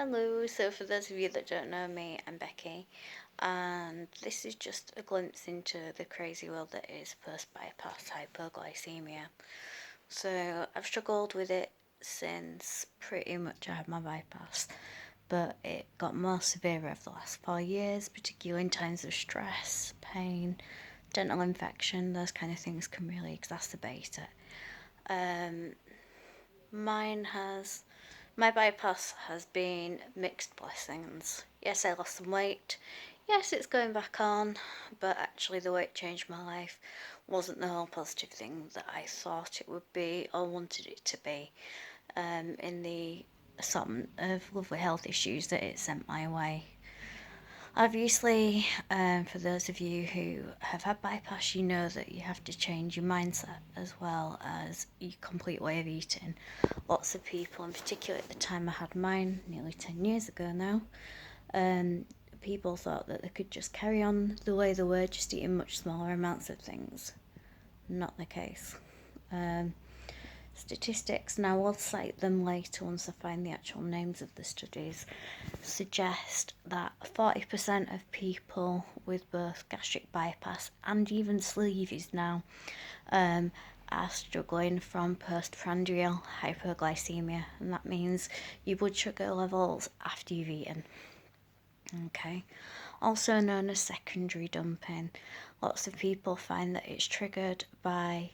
Hello, so for those of you that don't know me, I'm Becky, and this is just a glimpse into the crazy world that is post-bypass hypoglycemia. So I've struggled with it since pretty much I had my bypass, but it got more severe over the last 4 years, particularly in times of stress, pain, dental infection. Those kind of things can really exacerbate it. Um, Mine has My bypass has been mixed blessings. Yes, I lost some weight. Yes, it's going back on, but actually the weight change in my life wasn't the whole positive thing that I thought it would be or wanted it to be, in the assortment of lovely health issues that it sent my way. Obviously, for those of you who have had bypass, you know that you have to change your mindset as well as your complete way of eating. Lots of people, in particular at the time I had mine, nearly 10 years ago now, people thought that they could just carry on the way they were, just eating much smaller amounts of things. Not the case. Statistics, and I will cite them later once I find the actual names of the studies, suggest that 40% of people with both gastric bypass and even sleeves now are struggling from postprandial hypoglycemia, and that means your blood sugar levels after you've eaten. Okay, also known as secondary dumping. Lots of people find that it's triggered by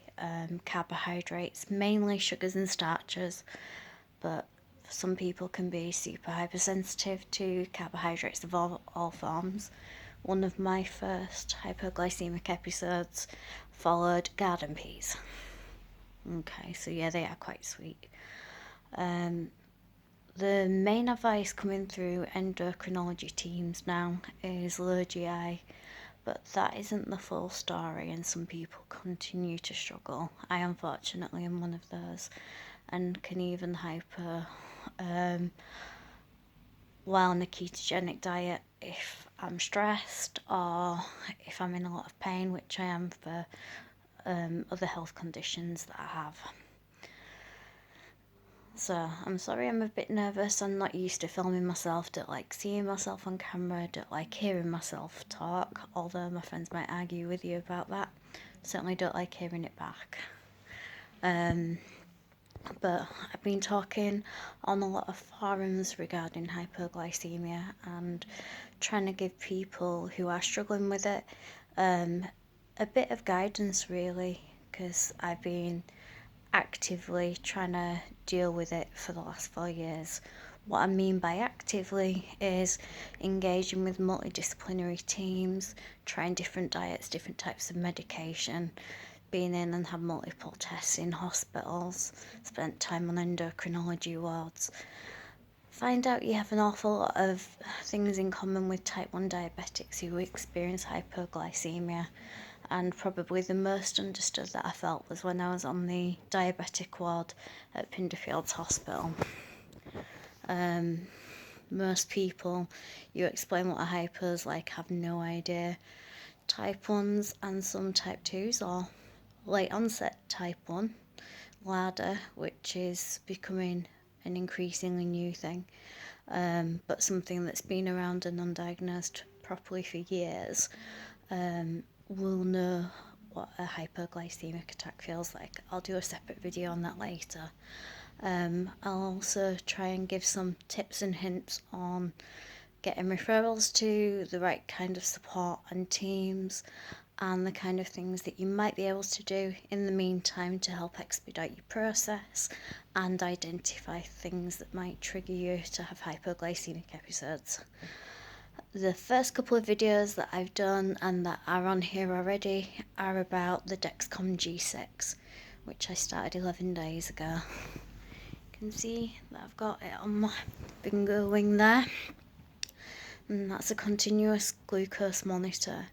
carbohydrates, mainly sugars and starches, but some people can be super hypersensitive to carbohydrates of all forms. One of my first hypoglycemic episodes followed garden peas. Okay, so yeah, they are quite sweet. The main advice coming through endocrinology teams now is low GI, but that isn't the full story, and some people continue to struggle. I unfortunately am one of those, and can even hyper while on a ketogenic diet if I'm stressed or if I'm in a lot of pain, which I am for other health conditions that I have. So I'm sorry I'm a bit nervous. I'm not used to filming myself, don't like seeing myself on camera, don't like hearing myself talk, although my friends might argue with you about that. Certainly don't like hearing it back. But I've been talking on a lot of forums regarding hypoglycemia and trying to give people who are struggling with it a bit of guidance, really, because I've been actively trying to deal with it for the last 4 years. What I mean by actively is engaging with multidisciplinary teams, trying different diets, different types of medication, been in and had multiple tests in hospitals, spent time on endocrinology wards. Find out you have an awful lot of things in common with type 1 diabetics who experience hypoglycemia, and probably the most understood that I felt was when I was on the diabetic ward at Pinderfields Hospital. Most people, you explain what a hypo is like, have no idea. Type 1s and some type 2s, or late onset type 1, LADA, which is becoming an increasingly new thing, but something that's been around and undiagnosed properly for years, will know what a hypoglycemic attack feels like. I'll do a separate video on that later. I'll also try and give some tips and hints on getting referrals to the right kind of support and teams, and the kind of things that you might be able to do in the meantime to help expedite your process and identify things that might trigger you to have hypoglycemic episodes. The first couple of videos that I've done and that are on here already are about the Dexcom G6, which I started 11 days ago. You can see that I've got it on my bingo wing there, and that's a continuous glucose monitor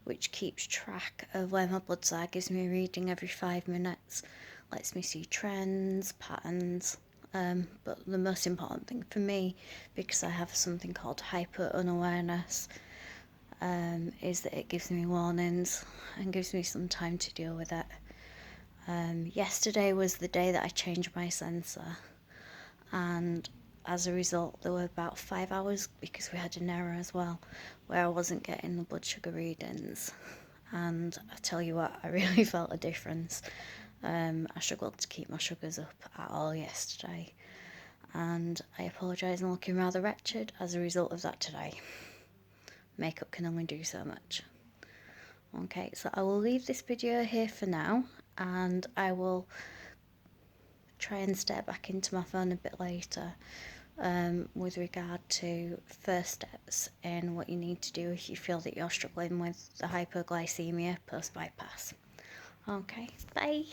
which keeps track of where my bloods are, gives me a reading every 5 minutes, lets me see trends, patterns, but the most important thing for me, because I have something called hyper unawareness, is that it gives me warnings and gives me some time to deal with it. Yesterday was the day that I changed my sensor, and as a result, there were about 5 hours, because we had an error as well, where I wasn't getting the blood sugar readings. And I tell you what, I really felt a difference. I struggled to keep my sugars up at all yesterday, and I apologise, I'm looking rather wretched as a result of that today. Makeup can only do so much. Okay, so I will leave this video here for now, and I will try and step back into my phone a bit later with regard to first steps in what you need to do if you feel that you're struggling with the hypoglycemia post bypass. Okay, bye.